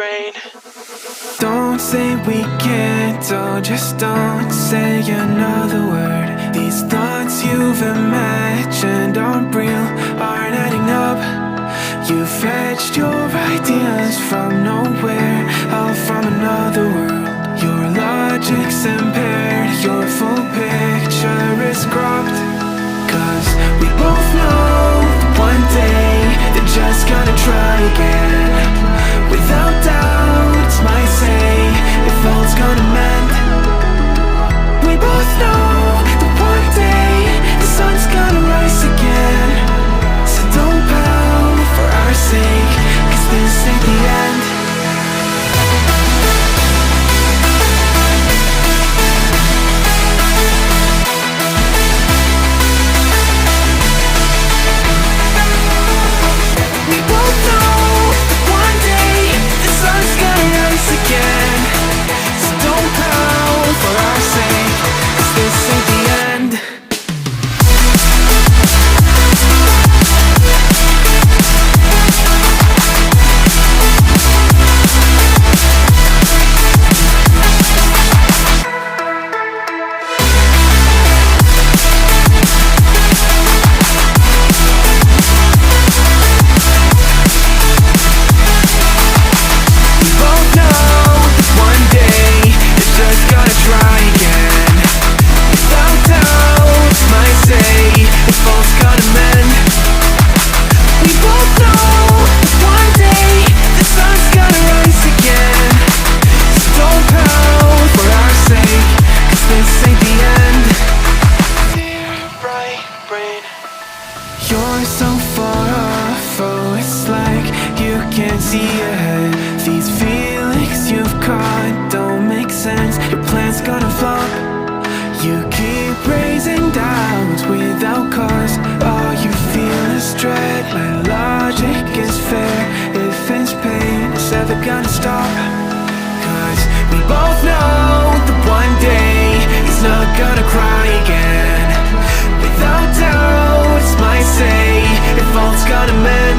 brain. Don't say we can't, oh, just don't say another word. These thoughts you've imagined aren't real, aren't adding up. You fetched your ideas from nowhere, all from another world. Your logic's impaired, your full picture is cropped. Cause we both know that one day they're just gonna try again. Without doubt, it's my say if all's gonna mend. We both know that one day the sun's gonna rise again. So don't pout for our sake, cause this ain't the end. We both know that one day the sun's gonna rise again. So don't pout for our sake, cause this ain't the end. We both know that one day they're just gonna try again. Without doubt, my say if all's gonna mend. We both know that one day the sun's gonna rise again. So don't pout for our sake, cause this ain't the end. Dear right brain. You're so far off, oh, it's like you can't see ahead. These feelings you've caught don't make sense, your plan's gonna flop. You keep raising doubts without cause, all you feel is dread. My logic is fair, if it's pain, it's ever gonna stop. Cause we both know that one day he's not gonna cry again. Without doubt, it's my say if all's gonna mend.